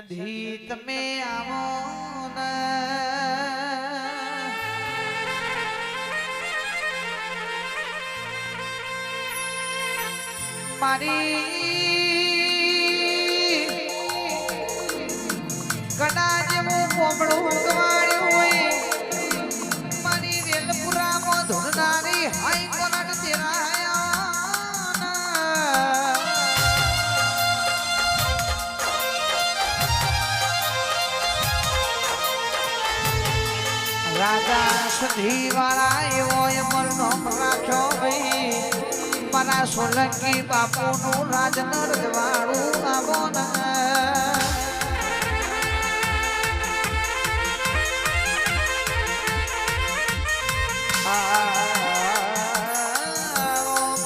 સધી તમે આવો ને મારી કડા જેવું કોમળું ગવાડ્યું હોય મારી વેલપુરામાં ધૂળનારી હાઈ કોરડ તેરાયા રાજા સધી વાળા એવો મરનો રાખ્યો ભાઈ મારા સોલંકી બાપુનું રાજન રજવાડું આવો ને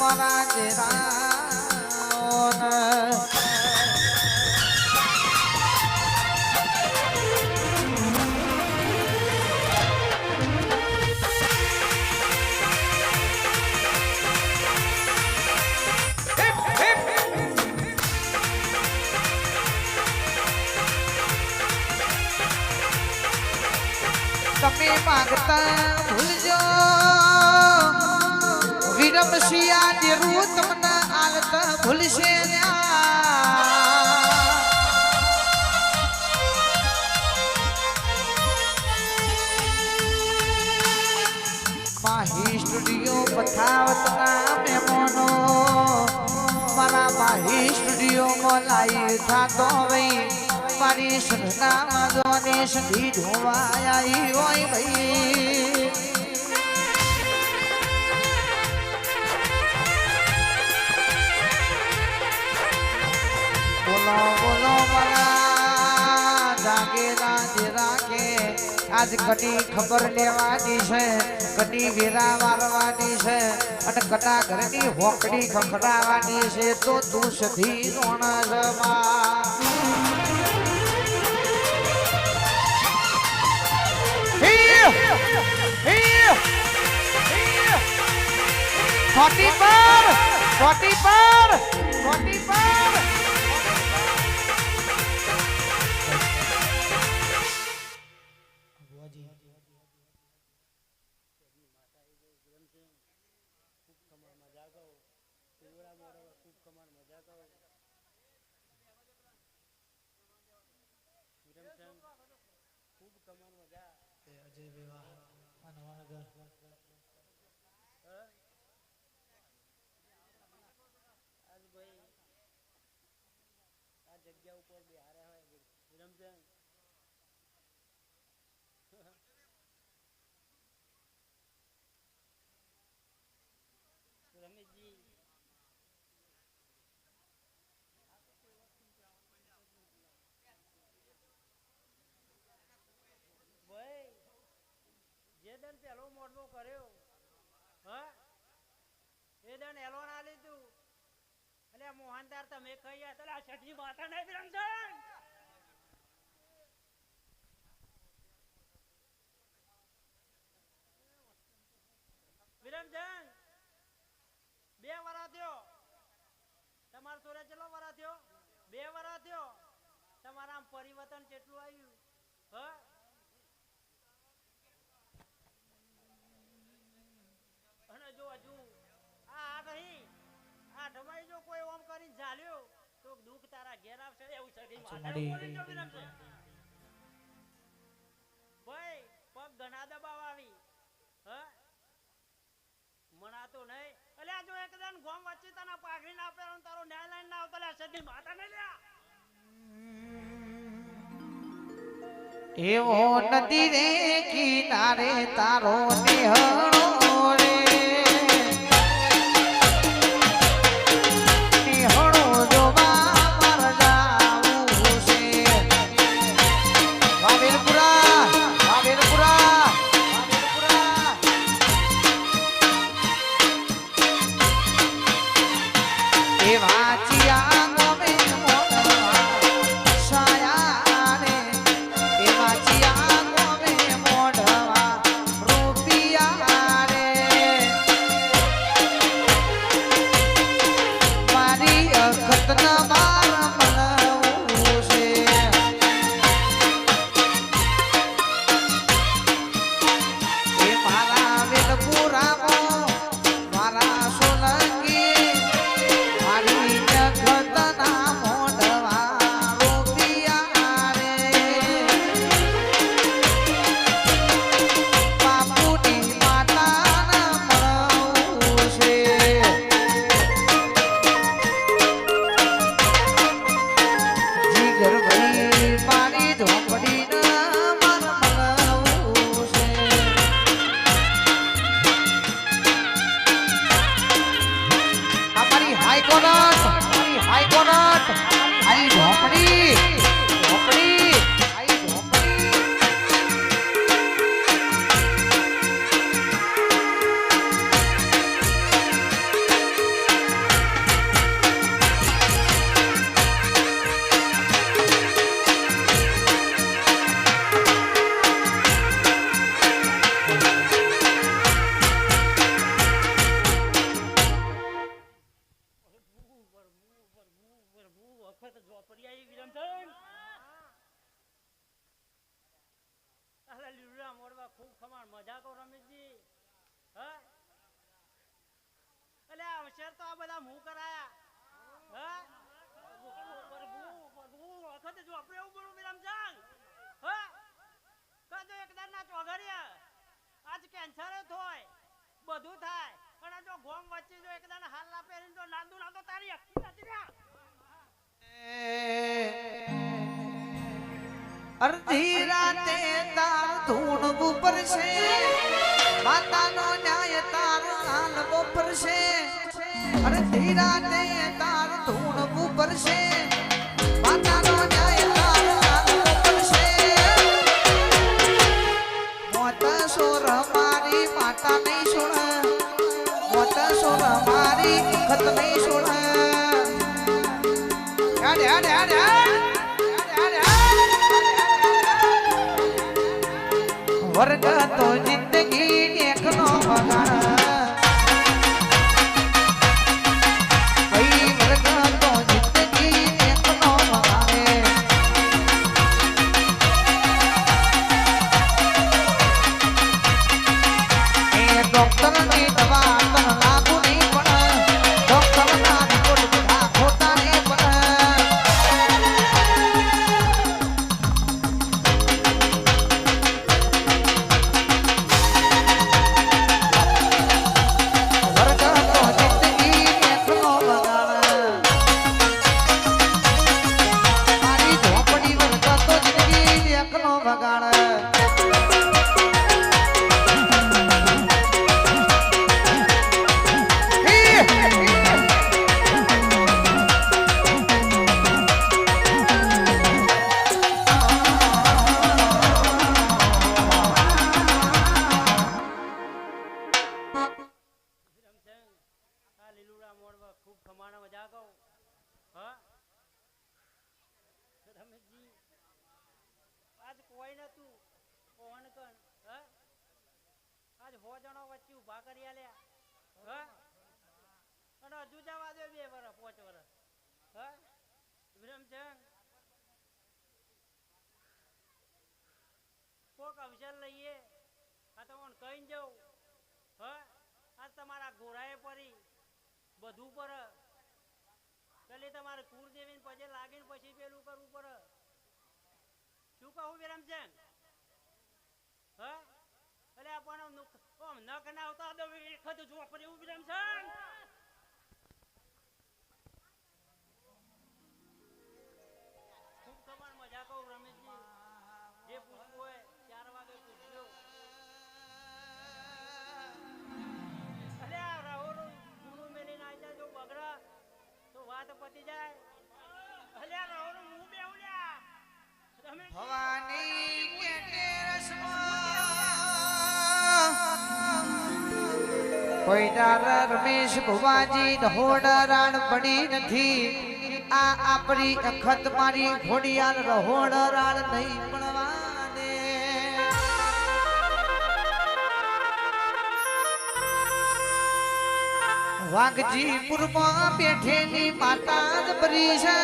મારા જેરા તમે માગતા ભૂલજો વિરમસિયા દેરું તમને આલતા ભૂલશે માહી સ્ટુડિયો પઠાવતના મહેમાનો મારા માહી સ્ટુડિયોમાં લાઈ થાતો ભાઈ મારી સરના જોને સધી ધોવાયા હોય ભાઈ બોલો બોલો મારા જાગે રાજ રાખે આજ ઘણી ખબર લેવાની છે ઘણી વેરા મારવાની છે અને કટા ઘરની હોકડી ખખડાવાની છે તો તું સધી રોણસમાં 40 પર અજય વિવાહ નવાનગર આ જગ્યા ઉપર બિહારે હોય વિરમચંદ રમેશજી જે દન પેલો મોડવો કર્યો હા એ દન એલોન આ લીધું એટલે મોહનદાર તમે કહી એટલે આ છઠી માતા નહીં વિરમચંદ વિરમચંદ 2 વરા થયો તમારો સોરે કેટલો વરા થયો 2 વરા થયો તમારા આમ પરિવર્તન કેટલું આવ્યું હા અને જો હજુ આ નહીં આ ઢમાઈ જો કોઈ ઓમ કરીને ઝાલ્યો તો દુઃખ તારા ઘેર આવશે એવું સડી માથે બોલી જો વિરમચંદ ભાઈ પગ ઘણા દબાવ આવી હા મનાતો નહીં એટલે આ જો એકદમ ગોમ વચ્ચે તને પાઘડી ના આપે તારો ન્યાય લાઈન ના આવતો લે સડી માથા ને લ્યા એવો નદી રે કિનારે તારો નિહળો રે રૂપિયા ખૂબ ખમાણ મજા કહો રમેશજી. હા એટલે આ હોશિયાર તો આ બધા હું કરાયા. હા વખતે જો આપણે એવું બોલું વિરમચંદ. હા કાજો એકદાર ના ચોઘડિયા આજ કેન્સર થાય બધું થાય પણ જો ગોમ વચ્ચે જો એકદાર હાલ ના પહેરીને જો નાંદુ નાંદો તારી અક્કી નથી રહ્યા. અડધી રાતે તાર ધૂણવું પડશે, માતાનો ન્યાય તાર હાલવો પડશે. અડધી રાતે તાર ધૂણવું પડશે, માતાનો ન્યાય તાર હાલવો પડશે. મોત સોર મારી માતા નહીં સુણ, મોત સોર મારી ખત નહીં સુણ. હાડ હાડ હાડ હાડ વર્ગ તો જિંદગી એકનો વગાડ, ભાઈ વર્ગ તો જિંદગી એકનો વગાડે. એ ડોક્ટરની દવા તને લાગુ નહીં પડે, ડોક્ટરના રિપોર્ટ બધા ખોટા નહીં પડે. ખૂબ ખમાણા મજા કહો. હા રમેશજી આજ કોઈ નતું કોણ કણ. હા આજ 100 જણો વચ્ચે ઉભા કરી આલ્યા. હા અને હજુ જવા દે 2 વર્ષ 5 વર્ષ. હા વિરમચંદ કોક અવસર લઈએ આ તો મને કહીને જાઉં. હા આજ તમારા ઘોડાએ પરી બધું પર પેલી તમારે કુળદેવી પછી લાગીને પછી પેલું કરવું પડે. શું કહું વિરમચંદ? હા એટલે આપણને નખ ના આવતા તો વખત જોવા પડે એવું વિરમચંદ. ખૂબ કમાણ મજા કહું રમેશજી. જે પૂછવું હોય 4 વાગે પૂછજો. બગડા તો વાત પતી જાય. અલ્યા રાવણ હું બેઉલ્યા ભવાની કેટે રસમાં કોઈ ડાર રમેશ ભુવાજી રહોડ પડી નથી. આ આપણી અખત મારી ઘોડિયાલ રહોડ રાણ નહીં પડવાને. વાઘજીપુરમાં બેઠેલી માતા જ બરી છે.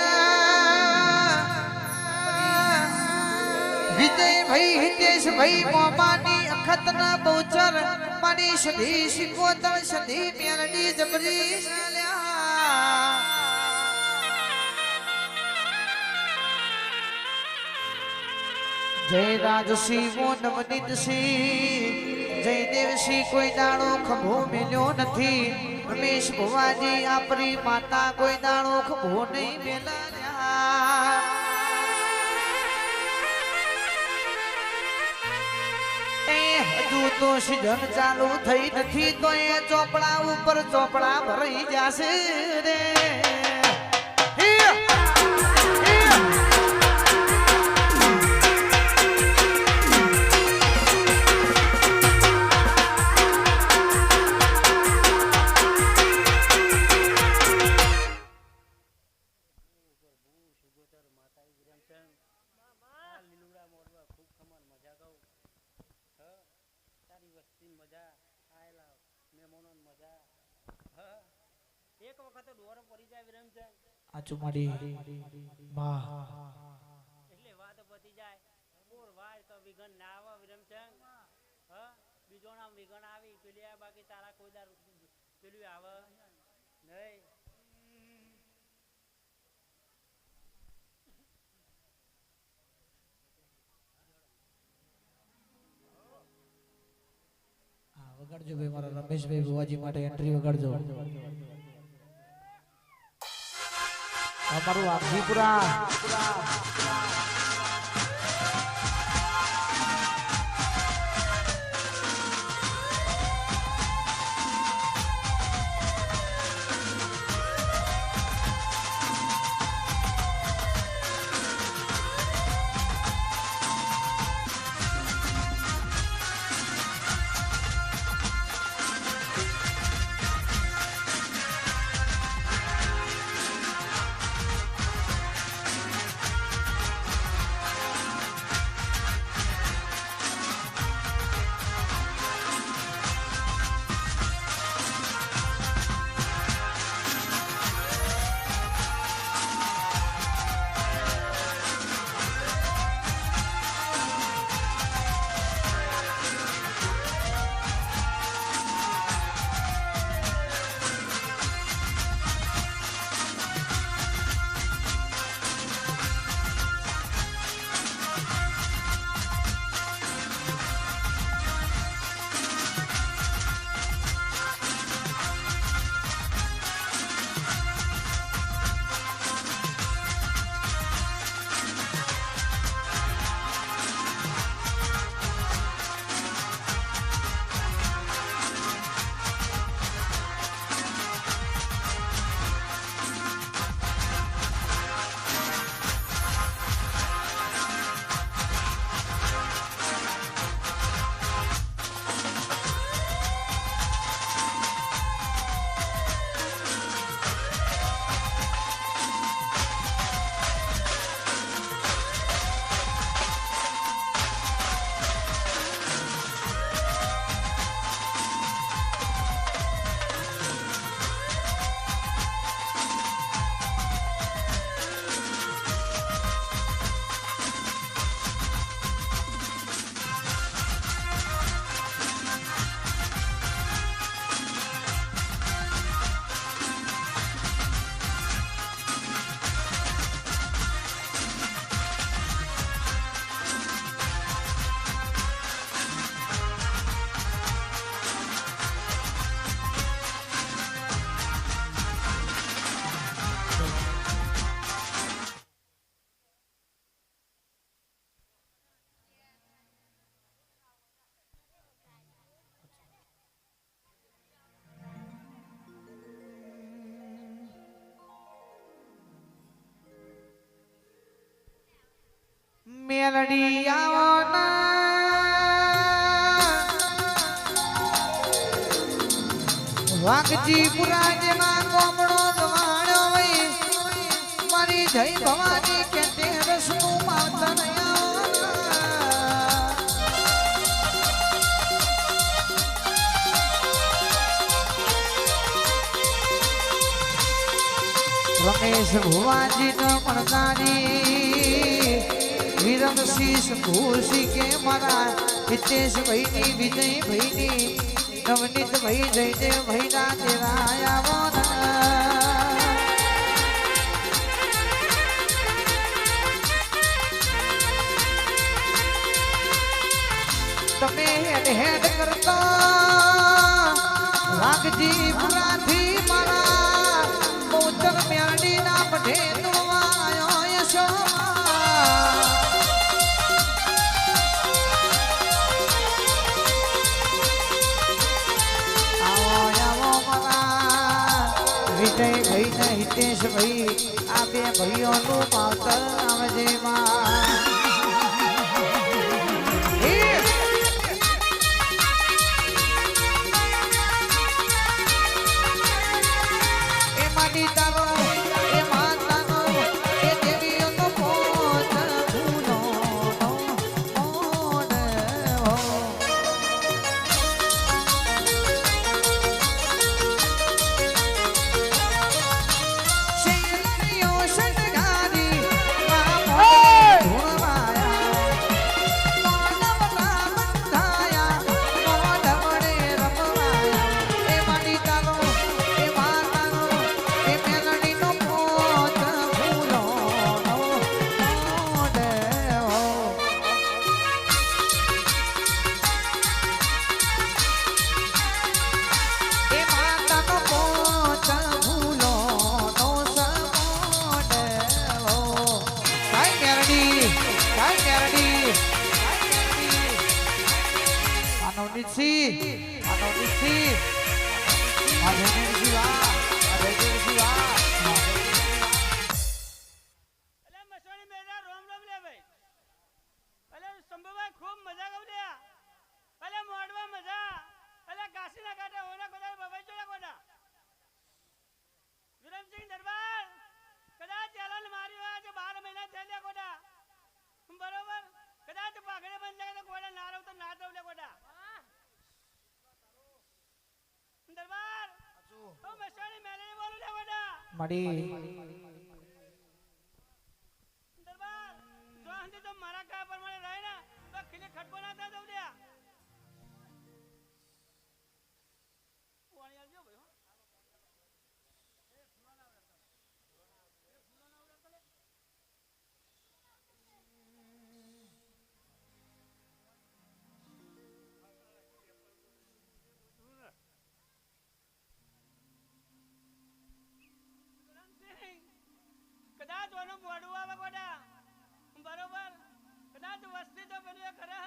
વિજયભાઈ હિતેશભાઈ મોમાની અખત ના બહુચર મારી સધી શિકોતર સધી મેલડી જબરી ચાલ્યા. જય રાજસિંહ નવનીતસિંહ જયદેવસિંહ કોઈ દાડો ખભો મેલ્યો નથી. રમેશ ભુવાજી આપણી માતા કોઈ દાડો ખભો નહીં મેલ્યા. હજુ તો સિઝન ચાલુ થઈ નથી તો એ ચોપડા ઉપર ચોપડા ભરાઈ જશે રે. એક વખત ડોર પડી જાય વિરમચંદ. આચુ મારી માં એટલે વાત પતી જાય. પૂર વાય તો વિઘન ના આવે વિરમચંદ. બીજો નામ વિગણ આવી પેલી આ બાકી તારા કોઈ દાર પેલું આવે નહીં. વગાડજો ભાઈ મારા રમેશભાઈ બુવાજી માટે એન્ટ્રી વગાડજો. અમારું આખીપુરા મેલડી આવના વાઘજી પુરા જેમાં કોમળો દવાણો હોય મારી જય ભવાની કે તે રસનું માતન રમેશ ભુવાજી નો મળનારી વિરમ શીશ ભૂષી કે મારા હિતેશ ભાઈની વિજય ભાઈની નવનીત ભાઈ જયદેવ ભાઈ ના તેરા આવો તમે હેડ હેડ કરતા વાઘજી પુરાથી મારા મોચર મ્યાડી ના પઢે નુવાયો યશો વિજય ભાઈ ને હિતેશ ભાઈ આ બે ભાઈઓનું માવતર આવજે માં એ માડી તારો એ માતાનો એ દેવીઓનો પોત ભૂલો મોડ હો મેરડી માનવની છી માનવની છી માધવની શિવા માધવની શિવા અલે મસવાણી મેરા રોમ રોમ લે ભાઈ અલે સંભવાય ખૂબ મજા ગવ લે અલે મોડવા મજા અલે કાશીના કાંઠે હોના કોદા બબાઈ ચોલા કોડા વિરમસિંહ દરબાર કદાચ ચાલન મારી હોય કે 12 મહિના થયા કોડા બરોબર કદાચ પાઘડે બંધ લાગે તો કોડા ના રહો તો ના દઉં લે કોડા દરબાર ઓ મસવાણી મેલે બોલું લે કોડા મડી દરબાર જો હંતે તો મારા કા પ્રમાણે રહે ને તો ખીલે ખટકો ના દે દઉં લે પાણી આલજો ભાઈ કદાચ ઓનો મોડું આવે કોડા બરોબર કદાચ વસ્તી તો પેલું એ કરે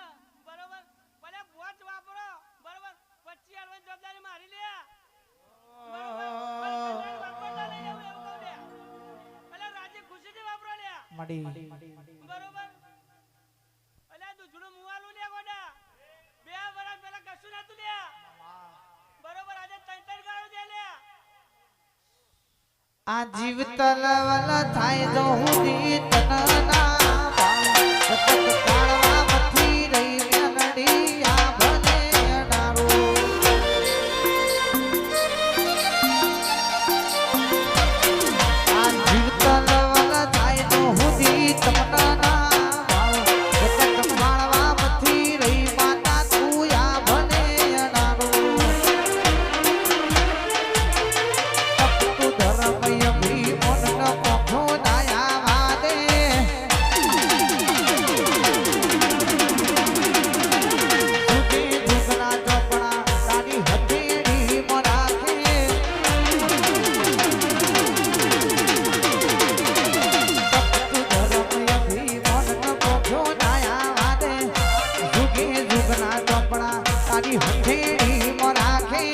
બરોબર ભલે વોચ વાપરો બરોબર 25 આલવાની જવાબદારી મારી લે રાજી ખુશીથી વાપરો લે મડી બરોબર અલ્યા દૂધનું મુવાલું લે ગોડા 2 વર્ષ પહેલા કશું નતું લે બરોબર આજે 3 ગાળું દે લે આ જીવ તલવલ થાય જો હુદી તનના સતત કાળવા મથી રહી મેલડી આ ભલે ડારો આ જીવ તલવલ થાય જો હુદી તનના સતત કાળવા મથી રહી માતા તું આ ભલે ડારો ધર્મય ભી મન પખો દયા વાદે સુખી દુખના ચોપડા તારી હથેળી મરાખે ધર્મય ભી મન પખો દયા વાદે સુખી દુખના ચોપડા તારી હથેળી મરાખે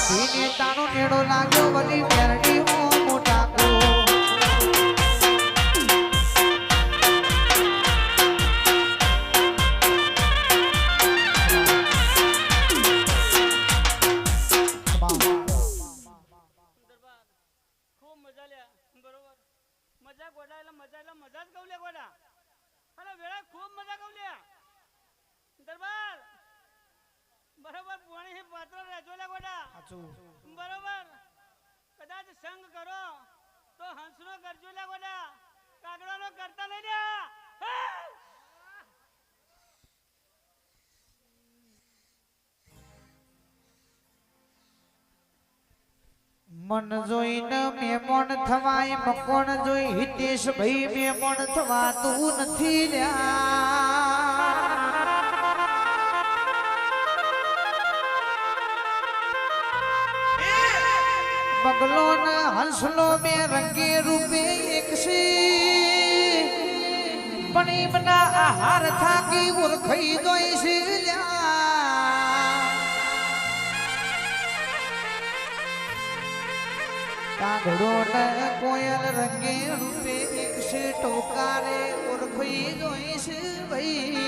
ભીને તારો નેડો લાગ્યો વલી મેરડી હો મોટા કો દરબાર ખૂબ મજા લે બરોબર મજા ગોડા એટલે મજા જ કહું લે ગોડા અને વેળા ખૂબ મજા કહું લે દરબાર બરોબર પાણી પાત્ર રહેજો લે ગોડા બરોબર કદાચ સંગ કરો તો હંસનો કરજો લે ગોડા કાગડાનો કરતા નહીં લે મન જોઈને મેમણ થવાય મકોણ જોઈ હિતેશ ભાઈ મેમણ થવા તું નથી લ્યા બગલો ને હંસલો બે રંગે રૂપે એક છે પણ એમના આહાર થાકી ઓળખાઈ જોઈ છે કાગડો ને કોયલ રંગે રૂપે એક છે ટોકારે ઓળખાઈ જોઈ છે ભાઈ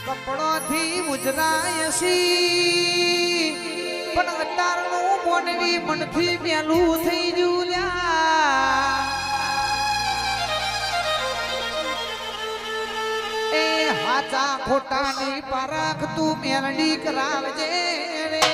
કપડોથી ઉજરાય સી પણ અતારનું મોનવી મનથી મેલું થઈ જુલ્યા એ હાચા ખોટાની પરખ તું મેલડી કરાવજે રે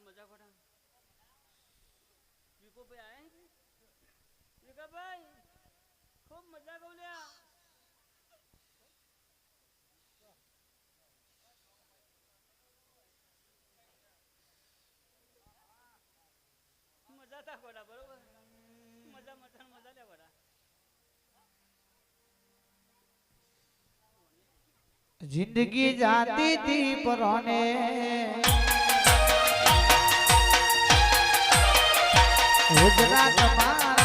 મજા ખોટા વિકો ભાઈ આયા વિકા ભાઈ ખૂબ મજા કહું લ્યા હતા ગોડા બરોબર મજા લે ગોડા जिंदगी जाती थी परोने गुजरात मां